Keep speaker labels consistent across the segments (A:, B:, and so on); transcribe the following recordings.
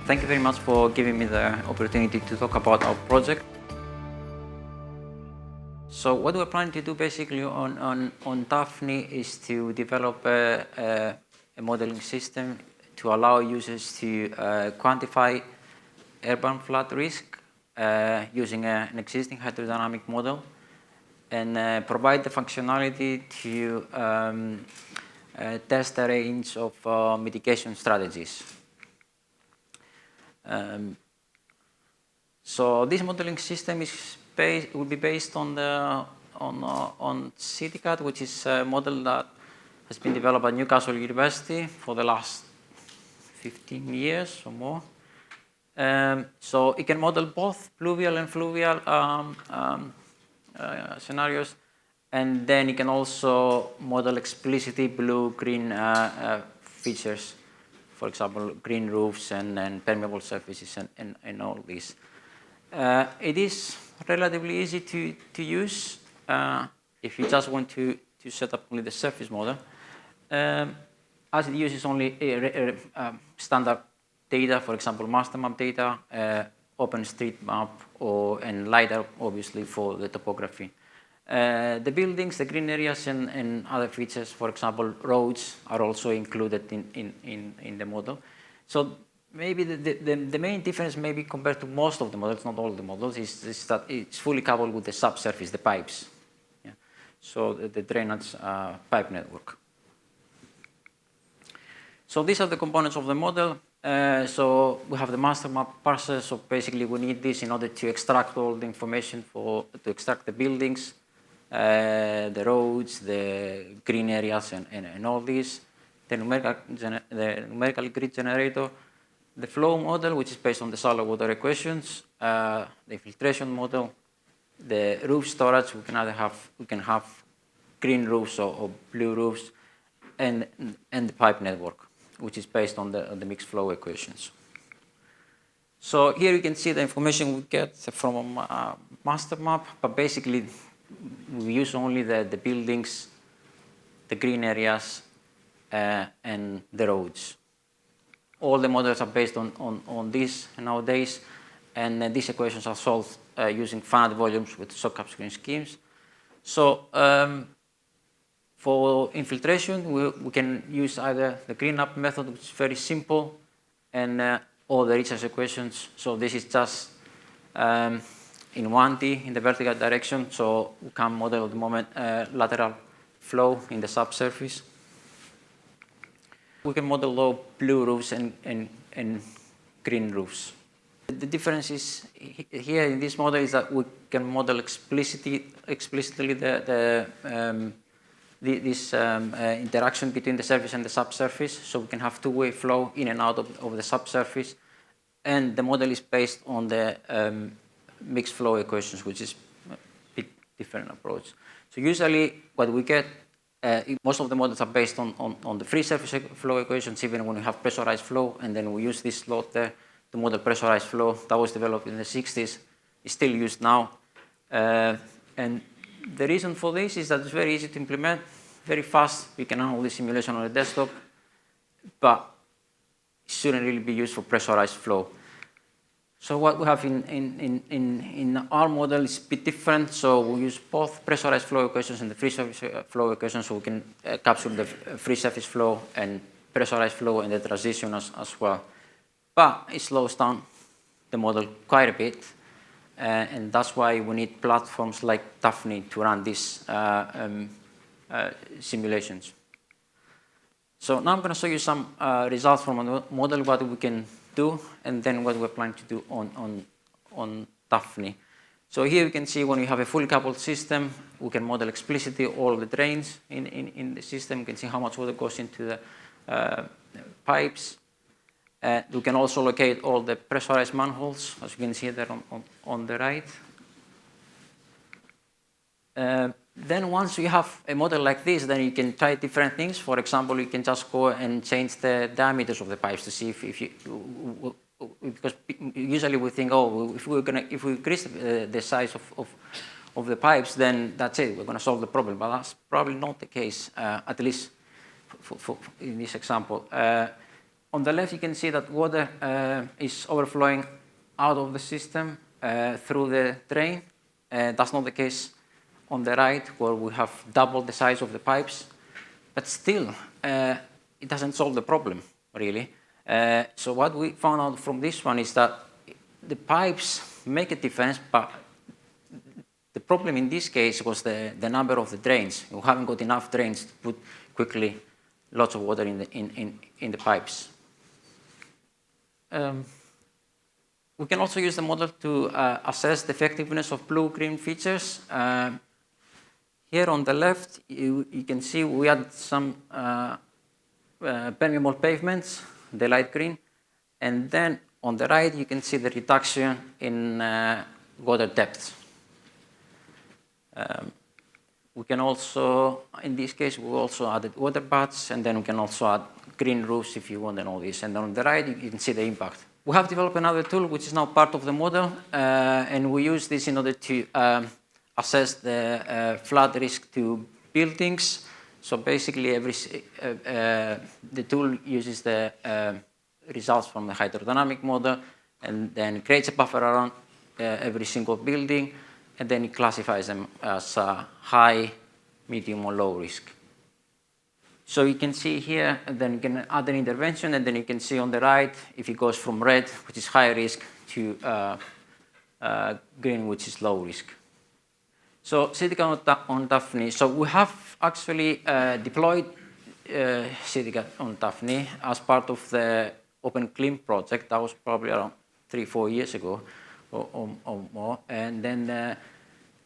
A: Thank you very much for giving me the opportunity to talk about our project. So what we're planning to do basically on Dafni is to develop a modeling system to allow users to quantify airborne flood risk using an existing hydrodynamic model and provide the functionality to test a range of mitigation strategies. So this modeling system will be based on CityCAD, which is a model that has been developed at Newcastle University for the last 15 years or more. So it can model both pluvial and fluvial scenarios, and then it can also model explicitly blue-green features. For example, green roofs and permeable surfaces and all this. It is relatively easy to use if you just want to set up only the surface model, as it uses only standard data, for example, master map data, OpenStreetMap, and LiDAR, obviously, for the topography. The buildings, the green areas, and other features, for example, roads, are also included in the model. So maybe the main difference, maybe compared to most of the models, not all the models, is that it's fully coupled with the subsurface, the pipes. Yeah. So the drainage pipe network. So these are the components of the model. So we have the master map parser. So basically, we need this in order to extract all the information to extract the buildings, the roads, the green areas, and all this. The numerical grid generator, the flow model, which is based on the shallow water equations, the infiltration model, the roof storage. We can have green roofs or blue roofs, and the pipe network, which is based on the mixed flow equations. So here you can see the information we get from a master map, but basically we use only the buildings, the green areas, and the roads. All the models are based on this nowadays, and these equations are solved using finite volumes with shock capturing schemes. So for infiltration, we can use either the green up method, which is very simple, and or the Richards equations. So this is just in 1D in the vertical direction. So we can model at the moment lateral flow in the subsurface. We can model low blue roofs and green roofs. The difference is here in this model is that we can model explicitly this interaction between the surface and the subsurface, so we can have two-way flow in and out of the subsurface, and the model is based on the mixed flow equations, which is a bit different approach. So usually what we get, most of the models are based on the free surface flow equations, even when we have pressurized flow, and then we use this slot there to model pressurized flow. That was developed in the 60s, is still used now, and the reason for this is that it's very easy to implement, very fast. We can run all the simulation on the desktop, but it shouldn't really be used for pressurized flow. So what we have in our model is a bit different. So we use both pressurized flow equations and the free surface flow equations, so we can capture the free surface flow and pressurized flow and the transition as well. But it slows down the model quite a bit. And that's why we need platforms like Dafni to run these simulations. So now I'm going to show you some results from a model, what we can do, and then what we're planning to do on Dafni. So here you can see when you have a fully coupled system, we can model explicitly all the drains in the system. You can see how much water goes into the pipes. We can also locate all the pressurized manholes, as you can see there on the right. Then once you have a model like this, then you can try different things. For example, you can just go and change the diameters of the pipes to see if you, because usually we think, oh, if we increase the size of the pipes, then that's it, we're going to solve the problem. But that's probably not the case, at least in this example. On the left, you can see that water is overflowing out of the system through the drain. That's not the case on the right, where we have doubled the size of the pipes. But still, it doesn't solve the problem, really. So what we found out from this one is that the pipes make a difference, but the problem in this case was the number of the drains. We haven't got enough drains to put quickly lots of water in the pipes. We can also use the model to assess the effectiveness of blue-green features. Here on the left, you can see we had some permeable pavements, the light green, and then on the right, you can see the reduction in water depth. We can also, in this case, we also added water baths, and then we can also add green roofs if you want and all this. And on the right, you can see the impact. We have developed another tool which is now part of the model, and we use this in order to assess the flood risk to buildings. So basically, the tool uses the results from the hydrodynamic model and then creates a buffer around every single building, and then it classifies them as high, medium, or low risk. So you can see here, and then you can add an intervention, and then you can see on the right if it goes from red, which is high risk, to green, which is low risk. So Citica on Dafni. So we have actually deployed Citica on Dafni as part of the Open Clean project. That was probably around 3-4 years ago or more. And then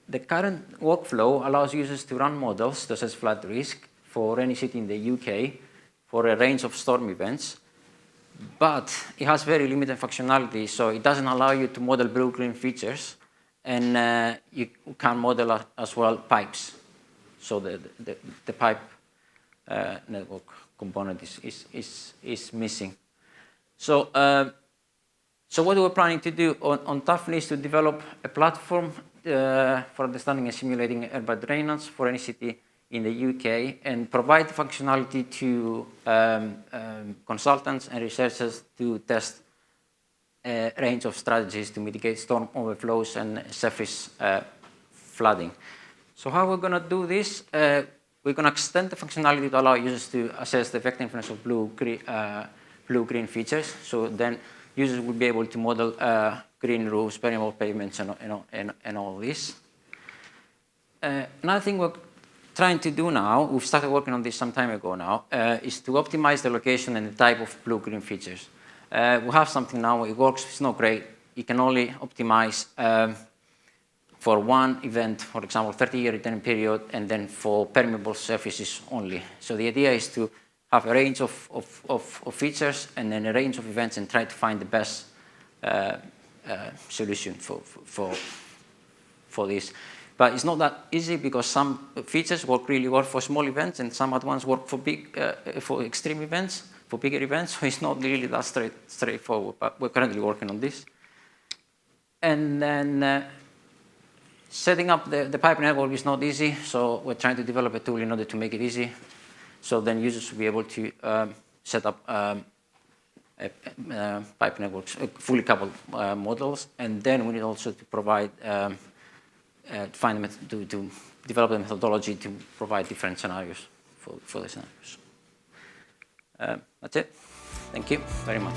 A: the current workflow allows users to run models to assess flood risk for any city in the UK for a range of storm events. But it has very limited functionality, so it doesn't allow you to model blue-green features. And you can model as well pipes. So the pipe network component is missing. So what we're planning to do on Dafni is to develop a platform for understanding and simulating urban drainage for any city in the UK and provide functionality to consultants and researchers to test a range of strategies to mitigate storm overflows and surface flooding. So how we're going to do this, we're going to extend the functionality to allow users to assess the effectiveness of blue-green features. So then users will be able to model green roofs, permeable pavements, and all this. Another thing we're trying to do now, we've started working on this some time ago now, is to optimize the location and the type of blue-green features. We have something now, it works, it's not great. You can only optimize for one event, for example, 30-year return period, and then for permeable surfaces only. So the idea is to have a range of features and then a range of events and try to find the best solution for this. But it's not that easy because some features really work for small events and some ones work for for extreme events, for bigger events. So it's not really that straightforward, but we're currently working on this. And then setting up the pipe network is not easy, so we're trying to develop a tool in order to make it easy. So then users will be able to set up pipe networks, fully coupled models, and then we need also to provide to develop a methodology to provide different scenarios for the scenarios. That's it. Thank you very much.